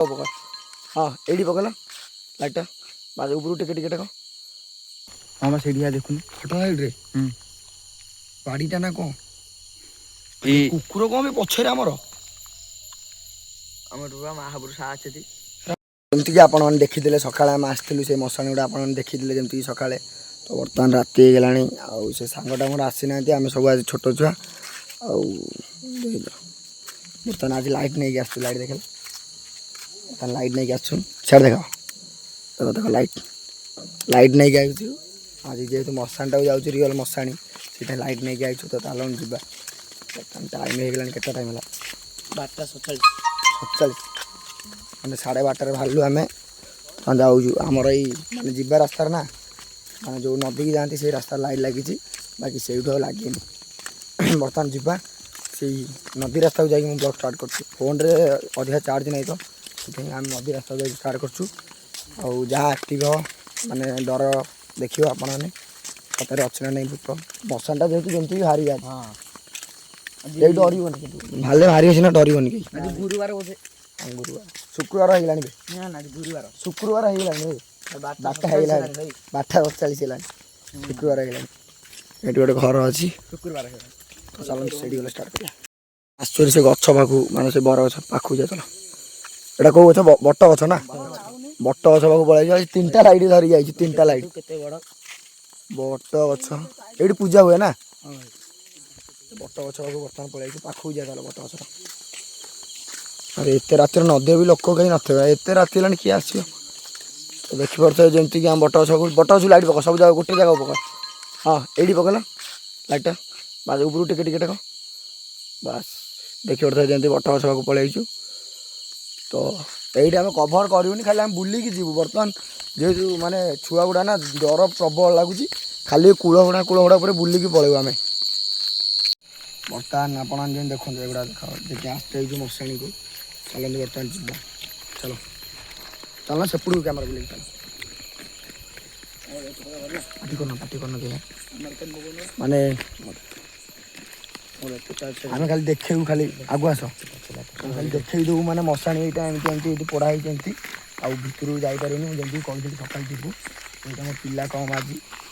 हाँ एडी पकड़ लाइटा बाज ऊपर टिके टिके टेक हाँ से देखुन फटो लाइट रे बाड़ीटा ना कौन कुकुर कौन भी पछे आमर महापुरुष अच्छी जमीक आपण मैंने देखीदे सका आम आसलु से मशाणी गुड़ा आप देखीदे जमीक सका तो बर्तमान राति होगा से सांगटा मोर आसी ना आम सब आज छोट छुआ बर्तमान आज लाइट नहीं आस लाइट देख लाइट नहीं आसु छाड़ देख तो देख लाइट लाइट नहीं आज जेहतु मशाणी टाक जाऊँ रियल मशाणी से लाइट नहीं आई तो ताल जा टाइम हो के टाइम है 12:47 मैंने 12:30 बाहर आम जाऊँ आमर ये जीवा रास्तार ना मैंने जो नदी की जाती से रास्ता लाइट लगी बाकी से लगे बर्तमान जा से नदी रास्ता को जाकि ब्लॉग स्टार्ट कर फोन रे अधिका चार्ज नहीं तो आम नदी रास्ता को स्टार्ट कर जहाँ एक्टिव माने डर देखिए आपण मैंने सतरे अच्छे ना नहीं भूत मशानटा जेहतु जमी बाहरी जाए ये डर भाले बाहरी अच्छे ना डर गुरुवार बोधे गुरुवार शुक्रवार हो गुरुवार शुक्रवार हो 12:40 शुक्रवार हो गोटे घर अच्छी शुक्रवार तो चलो से गले स्टार्ट करिया आश्चर्य से गछ पाखु माने से बर गछ पाखु जा चलो एटा को गछ बट गछ ना बट गछ पाखु पळाई जा 3टा लाइट धरी जाई 3टा लाइट केते बड़ बट गछ एडी पूजा हुए ना बट गछ पाखु बर्तमान पळाई पाखु जा चलो बट गछ अरे एत रात नदे भी लोक कहीं नथे एत रात किए आसो तो देखी पार्थ जमीक आम बट गछ लाइट पक सब जगह गोटे जगह पक हाँ एडी पकड़ लाइटा बाज ऊपर टिके टिके टेक बास देखी पार्थ जमी बट गछ पाक पलैचु तो ये आम कभर करूनी खाली आम बुलिकी जीवु बर्तमान जेहतु माने छुआ गुड़ा ना डर प्रबल लगुच खाली कूलगुड़ा पर बुलिकी पलैबू आम बर्तमान आप देखो एगुड़ा देख आसते मशाणी को चलते बर्तमान जा चलो चलना सेपड़ कैमरा बुले चल पार्टी करना माने आम खाली देखू खाली आगु आस खाली देखी देव माने मशाणी यहाँ एमती पढ़ाई एमती आउ भितर जापरूँ जमी कही सका जीवु ये पिला कम आज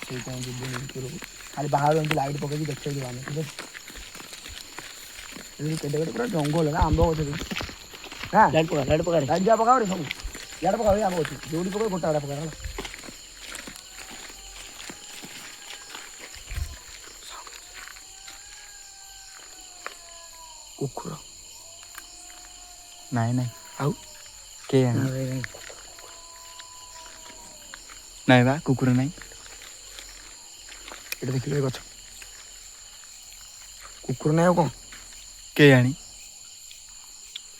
से भितर खाली बाहर एमती लाइट पकड़ देखी देव आम ठीक है पूरा जंगल है ना आंब गच लाइट पका जा पका सब इे पका आम गच जो पका गोटा गोटा पका कुकुर नहीं नहीं आउ के नहीं बा कुकुर नहीं ये देखिए गच कुकुर नहीं कौन के जानी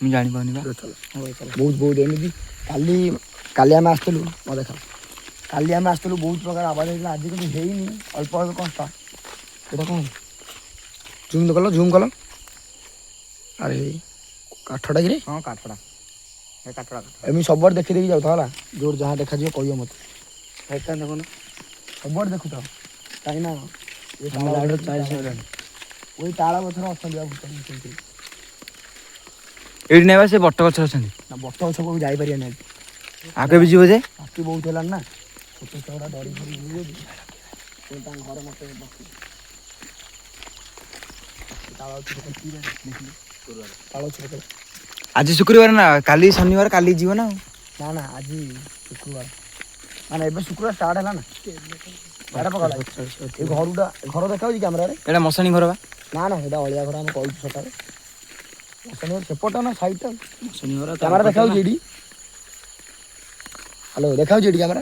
मुझे जानी पाऊनी बा बहुत बहुत एमती काली काली आम आसलु मैं देखा काली आम आसलु बहुत प्रकार आवाज होता आज कि ହେଇନି अल्प अल्प कौन स्टार्ट ये कौन जूम तो जूम कल अरे काठटा कि हाँ काठड़ा एम सब देखी देखी जाऊ है जोर जहाँ देखा कह मत देखो सब देखु था कहीं वही ताला पथर अच्छा ये नहीं से बट गच अच्छा ना बट गच को जापर ना आगे भी जीव जे राति बहुत है ना छोट छुआ डरी घर मत आज शुक्रवार ना काली शनिवार काली जीव ना ना ना आज शुक्रवार माने एबे शुक्रवार स्टार्ट है ना बाड़ा पकड़ ए घरटा घर देखा कैमरा एटा मशाणी घर बा ना ना एटा अलिया घर हम कहू सका मशाणी सेपट ना साइड मशाणी घर कैमरा देखा जेडी हेलो देखा जेडी कैमरा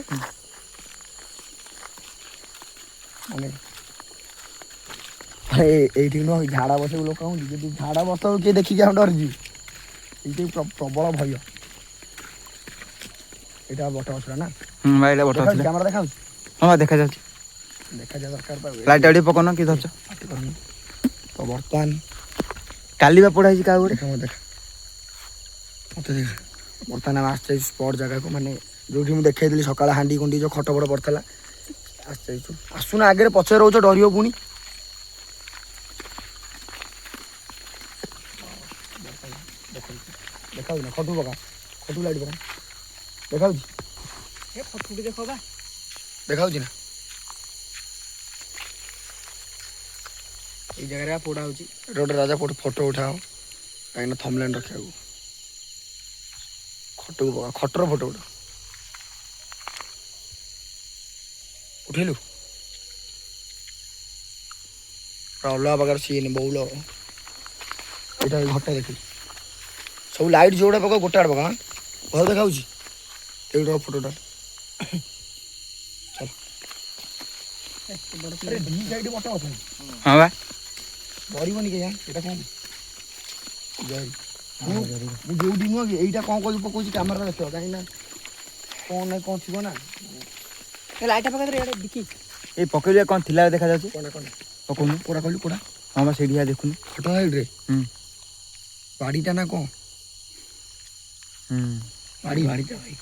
माने ये झाड़ा बस लोक झाड़ा बस किए देखिए हम डर जी ये प्रबल भय यहाँ बट गछरा ना कैमरा देखा हाँ देखा जा दरकार लाइट आड़ी पकड़ कि धरछ तो बर्तमान काली बा पढ़ाई क्या गोटे देख मत देख बर्तमान आम आस स्पट जगह को माने जो मुझे देखी सकाल हाँ कुंडी जो खट बड़ पड़ता आसुना आगे पचे रोच डर पुणी देखा खटू पका ଫଟୋ ଲାଇଟ୍ ପରା ଦେଖାଉଛି ଏ ଫଟୋଟି ଦେଖ ବା ଦେଖାଉଛି ନା ଏଇ ଜାଗାରେ ପୋଡ଼ା ହେଉଛି। ଏଟା ଗୋଟେ ରାଜା ଫଟୋ ଉଠାଅ କାହିଁକିନା ଥମ୍ବନେଲ୍ ରଖିବାକୁ ଖଟକୁ ପକା ଖଟର ଫଟୋ ଉଠା ଉଠେଇଲୁ ପୁରା ଅଲଗା ପ୍ରକାର ସିନ୍ ବଉଳ ଏଇଟା ଘରଟା ଦେଖିଲୁ ସବୁ ଲାଇଟ୍ ଯୋଉଟା ପକାଉ ଗୋଟେ ଆଡ଼େ ପକା ଭଲ ଦେଖାଉଛି ଏଇଟା ଫଟୋଟା ଚାଲ ଆରେ ଦି ସାଇଡ୍ ବଟ ଅଛନ୍ତି ହଁ ବା ଡରିବନି କେଜାଣି ଏଇଟା କ'ଣ ମୁଁ ଯୋଉଠି ନୁହଁ କି ଏଇଟା କ'ଣ କରି ପକଉଛି କ୍ୟାମେରା ଦେଖିବ କାହିଁକି ନା କ'ଣ ନାଇଁ କ'ଣ ଥିବ ନା ଲାଇଟ୍ ପକେଇ ଇଆଡ଼େ ଦେଖି ଏଇ ପକେଇଲେ କ'ଣ ଥିଲା ଦେଖାଯାଉଛି କ'ଣ ପକଉନୁ କୋଡ଼ା କହିଲୁ କୋଡ଼ା ହଁ ବା ସେଇଠି ଦେଖୁନୁ ଫଟୋ ସାଇଡ୍ରେ ବାଡ଼ିଟା ନା କ'ଣ ବାଡ଼ିଟା ଭାଇ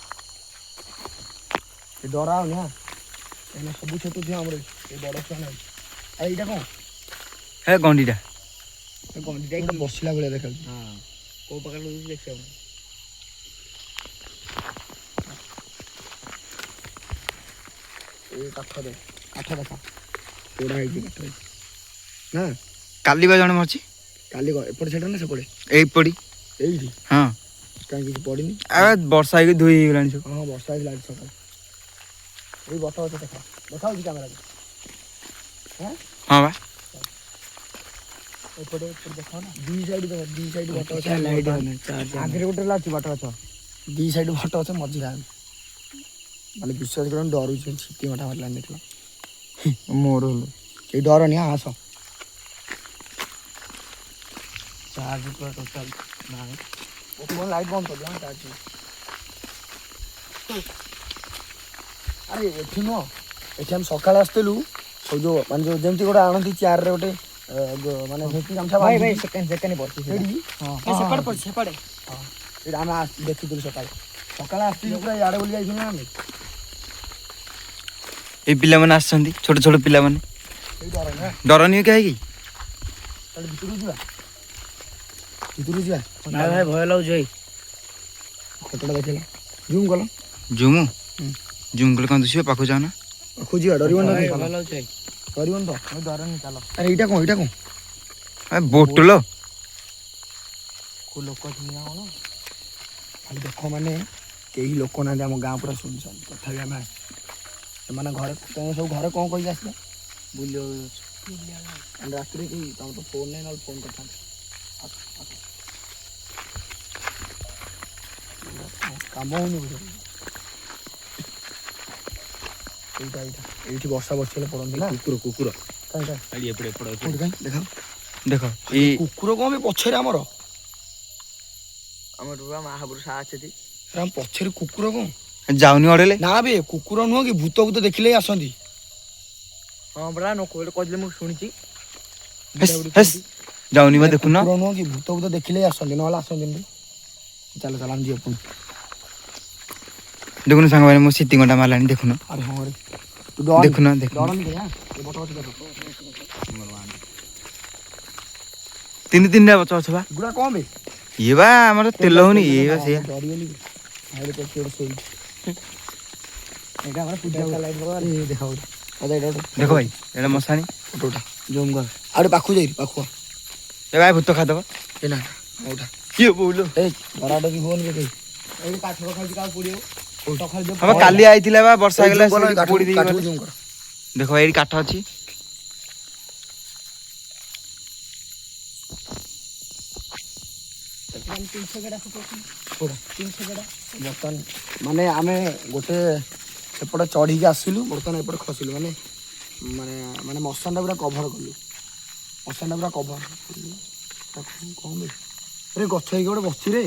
ଏ ଡରା ହଉନି ହଁ ଏଇନା ସବୁ ଛୋଟ ଥିବ ଆମର ଏ ବଡ଼ ଛୁଆ ନାହିଁ ଆଉ ଏଇଟା କ'ଣ ହେ ଗଣ୍ଡିଟା ଗଣ୍ଡିଟା ବସିଲା ଭଳିଆ ଦେଖାଉଛି ହଁ କୋଉ ପ୍ରକାର ଦେଖିବାକୁ ଏ କାଠ ଦେଖ ପୋଡ଼ା ହେଇଛି କାଠ ହେଇଛି ନା କାଲି ବା ଜଣେ ମରିଛି କାଲି ଏପଟେ ଛାଡ଼ ନା ସେପଟେ ଏଇପଡ଼ି ଏଇଠି ହଁ କାହିଁ କିଛି ପଡ଼ିନି ବର୍ଷା ହେଇକି ଧୋଇ ହେଇଗଲାଣି ସବୁ ହଁ ବର୍ଷା ହେଇଥିଲା ଆଜି ସକାଳେ ଏଇ ବଟ ଗଛ ଦେଖାଉଛି କ୍ୟାମେରାରେ ହଁ ବା ଏପଟେ ଦେଖାଅ ନା ଦି ସାଇଡ୍ ବଟ ଗଛ ଲାଇଟ୍ ଆଗରେ ଗୋଟେ ଅଛି ବଟ ଗଛ ଦି ସାଇଡ୍ ବଟ ଗଛ ମଝିରେ ଆମେ ମାନେ ବିଶ୍ୱାସ କରନି ଡରୁଛି ଛିଟି ମଟା ମାରିଲାନି ଦେଖିଲ ମୋର ହେଲେ କେହି ଡରନି ଆସ ଚାର୍ଜ ପୁରା ଟୋଟାଲ ନାହିଁ ଲାଇଟ୍ ବନ୍ଦ କରିଦିଅ ହଁ ଚାର୍ଜ ଆରେ ଏଠି ନୁହଁ ଏଠି ଆମେ ସକାଳେ ଆସିଥିଲୁ ସବୁ ଯେଉଁ ମାନେ ଯେଉଁ ଯେମିତି ଗୋଟେ ଆଣନ୍ତି ଚେୟାରରେ ଗୋଟେ ମାନେ ଧୋତି ଗାମୁଛା ସେକେଣ୍ଡ ପଡ଼ିଛି ସେଇଠି ସେପଟେ ପଡ଼ିଛି ସେପଟେ ହଁ ସେଇଟା ଆମେ ଦେଖିଥିଲୁ ସକାଳେ ଆସିଥିଲୁ ପୁରା ଇଆଡ଼େ ବୁଲି ଯାଇଥିଲୁ ନା ଆମେ ଏଇ ପିଲାମାନେ ଆସିଛନ୍ତି ଛୋଟ ଛୋଟ ପିଲାମାନେ ସେଇ ଡର ନା ଡରନି କାହିଁକି ତାହେଲେ ଭିତରକୁ ଯିବା ନାଇଁ ଭାଇ ଭୟ ଲାଗୁଛି ଭାଇ ଫଟୋଟା ଦେଖିଲା ଜୁମ୍ କଲ ଜୁମ୍ କଲେ କ'ଣ ଦିଶିବ ପାଖକୁ ଯାଅ ନା ଖୋଜିବା ଡରିବନି ଭୟ ଲାଗୁଛି ଭାଇ ଡରିବନି ତ ଡରନି ଚାଲ ଆରେ ଏଇଟା କ'ଣ ବୋଟଲ କେଉଁ ଲୋକ ଅଛନ୍ତି ନା କ'ଣ ଖାଲି ଦେଖ ମାନେ କେହି ଲୋକ ନାହାନ୍ତି ଆମ ଗାଁ ପୁରା ଶୁଣିଛନ୍ତି ତଥାପି ଆମେ ଆସିଛୁ ସେମାନେ ଘରେ ତମେ ସବୁ ଘରେ କ'ଣ କହିକି ଆସିଲ ବୁଲିବାକୁ ରାତିରେ କେହି ତମର ତ ଫୋନ୍ ନାହିଁ ନହେଲେ ଫୋନ୍ କରିଥାନ୍ତି କାମ ହଉନି ବୋଧେ ଏଇଠି ବର୍ଷା ହେଲେ ପଡ଼ନ୍ତି ନା କୁକୁର କାହିଁ ଦେଖ ଦେଖ ଏଇ କୁକୁର କ'ଣ ବି ପଛରେ ଆମର ମହାପୁରୁଷ ଅଛନ୍ତି ଆମ ପଛରେ କୁକୁର କ'ଣ ଯାଉନି ଅଡେଇଲେ ନା ବେ କୁକୁର ନୁହଁ କି ଭୂତ ଦେଖିଲେ ହିଁ ଆସନ୍ତି ହଁ ପରା ଲୋକ କହିଲେ ମୁଁ ଶୁଣିଛି ଯାଉନି ବା ଦେଖୁନ କୁକୁର ନୁହଁ କି ଭୂତ ଦେଖିଲେ ହିଁ ଆସନ୍ତି ନହେଲେ ଆସନ୍ତିନି ଚାଲ ଆମେ ଯିବା ପୁଣି ଦେଖୁନ ସାଙ୍ଗମାନେ ମୋ ସିଟିଙ୍ଗଟା ମାରିଲାଣି ଦେଖୁନ ଆରେ ହଁ ରେ ଦେଖୁନ ତିନିଟା ବଛ ଅଛ ବା ଗୁଡ଼ା କ'ଣ ବେ ଇଏ ବା ଆମର ତେଲ ହଉନି ଇଏ ବା ସେଇଆ ଦେଖ ଭାଇ ଏଇଟା ମଶାଣି ଜୁମ୍ କର ଆଉ ପାଖକୁ ଯାଇ ପାଖକୁ ଏ ଭାଇ ଭୂତ ଖାଇଦବ ଏ ନା ଉଠା କିଏ ବୋଉଲ ଏଇ ଡରାଡରି ହୁଅନି ବେ କେହି ଏଇଠି କାଠ ଖାଉଛି କାହା ପଡ଼ିବ ହଁ କାଲି ଆଇଥିଲା ବା ବର୍ଷା ହେଇଗଲା ପୋଡ଼ି ଦେଇକି ଜୁମ୍ କର ଦେଖ ଏଇଠି କାଠ ଅଛି ବର୍ତ୍ତମାନ ମାନେ ଆମେ ଗୋଟେ ସେପଟେ ଚଢ଼ିକି ଆସିଲୁ ବର୍ତ୍ତମାନ ଏପଟେ ଖସିଲୁ ମାନେ ମାନେ ମାନେ ମଶାନଟା ପୁରା କଭର କଲୁ ମଶାନଟା ପୁରା କଭର କ'ଣ ବେ ଆରେ ଗଛ ହେଇକି ଗୋଟେ ବସିଛି ରେ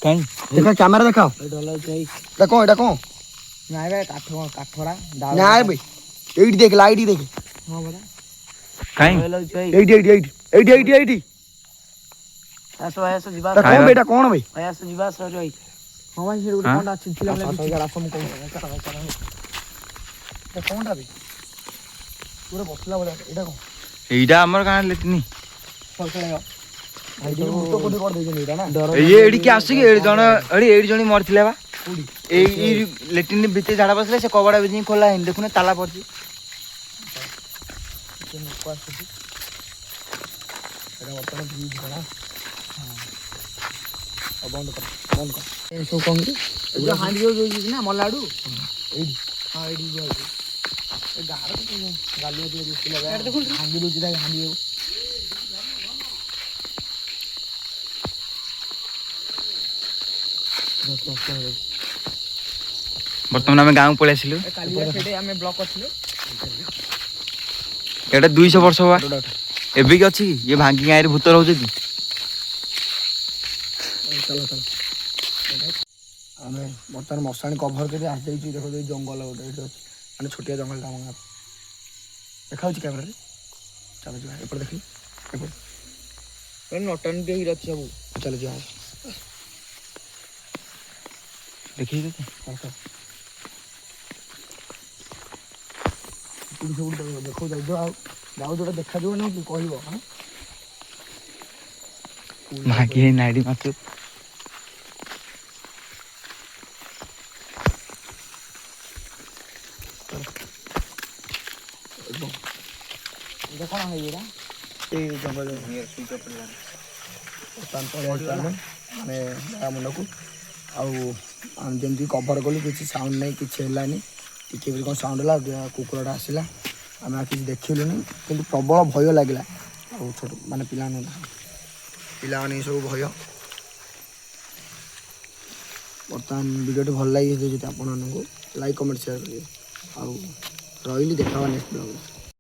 କାଇଁ ଦେଖ କ୍ୟାମେରା ଦେଖାଅ ଏଇଟା କ'ଣ ନାଇଁ ଭାଇ କାଠରା ନାଇଁ ବେ ଏଇଠି ଦେଖ ଲାଇଟ୍ ଦେଖ ହଁ ପରା କାଇଁ ଏଇଠି ଆସ ଯିବା କ'ଣ ବେ ଏଇଟା କ'ଣ ବେ ଆସ ଯିବା ଭାଇ ହଁ ଭାଇ ସେଠି ଗୋଟେ କ'ଣ ଅଛି ଥିଲା ମୁଁ କହୁଛି କ'ଣଟା ବେ ପୁରା ବସିଲା ଭଳିଆ ଏଇଟା କ'ଣ ଏଇଟା ଆମର ଗାଁ ଲେଟିନି ଏଇଠି ଭୂତ କୋଠି କରିଦେଇଛନ୍ତି ଏଇଟା ନା ଏଇଠି କିଏ ଆସୁଛି କି ଏଇଠି ଜଣେ ମରିଥିଲେ ବା ଏଇ ଲେଟ୍ରିନ୍ ଭିତରେ ଝାଡ଼ା ବସିଲେ ସେ କବାଟା ବି ଖୋଲା ହେଇନି ଦେଖୁନ ତାଲା ପଡ଼ିଛି। ଲୋକ ଆସୁଛି ଏଇଟା ବର୍ତ୍ତମାନ ବ୍ରିଜ୍ ନା ବନ୍ଦ କର ଏସବୁ କଣ କି ଯୋଉ ହାଣ୍ଡି ଯୋଉ ନା ମଲା ଆଡୁ ଏଇଠି ହଁ ଏଇଠି ଯାଉଛି ଏ ଗାଁର ଗାଲୁଆ ଟିକେ ଦିଶିଲା ଭାଙ୍ଗି ଦଉଛି ତା ହାଣ୍ଡି ଯାଉ ବର୍ତ୍ତମାନ ଆମେ ଗାଁକୁ ପଳେଇ ଆସିଲୁ। କାଲି ଆମେ ବ୍ଲକ୍ କରିଥିଲେ ଏଇଟା 200 ବର୍ଷ ହବା ଏବେ କି ଅଛି କି ଇଏ ଭାଙ୍ଗି ଗାଁରେ ଭୂତ ରହୁଛନ୍ତି। ଚାଲ ଆମେ ବର୍ତ୍ତମାନ ମଶାଣି କଭର କରି ଆସିଯାଇଛୁ। ଦେଖ ଜଙ୍ଗଲ ଗୋଟେ ଏଇଠି ଅଛି ମାନେ ଛୋଟିଆ ଜଙ୍ଗଲଟା ଆମ ଗାଁ ଦେଖାଯାଉଛି କ୍ୟାମେରାରେ। ଚାଲ ଯିବା ଏପଟେ ଦେଖିଲି ଏପଟେ ନଟନ ଟିକେ ଅଛି ସବୁ ଚାଲ ଯିବା ଦେଖିକି ସବୁ ଦେଖ ଯାଉଛ ଆଉ ଯାଉ ଯୋଉଟା ଦେଖାଯିବ ନା କି କହିବ ଭାଗି ନାଇଡି ମାଛୁ କଣ ହେଇଗଲା ଏଇ ଜଙ୍ଗଲ ବର୍ତ୍ତମାନ ପଳେଇ ଆମେ ମାନେ ଗାଁ ମୁଣ୍ଡକୁ ଆଉ ଯେମିତି କଭର କଲୁ କିଛି ସାଉଣ୍ଡ ନାହିଁ କିଛି ହେଲାନି ଟିକେ ବି କ'ଣ ସାଉଣ୍ଡ ହେଲା କୁକୁରଟା ଆସିଲା ଆମେ ଆଉ କିଛି ଦେଖିଲୁନି କିନ୍ତୁ ପ୍ରବଳ ଭୟ ଲାଗିଲା। ଆଉ ଛୋଟ ମାନେ ପିଲାମାନେ ସବୁ ଭୟ। ବର୍ତ୍ତମାନ ଭିଡ଼ିଓଟି ଭଲ ଲାଗିଛି ଯଦି ଆପଣମାନଙ୍କୁ ଲାଇକ୍ କମେଣ୍ଟ ସେୟାର କରିବେ ଆଉ ରହିଲି ଦେଖା ହେବା ନେକ୍ସଟ ବ୍ଲଗ୍ରେ।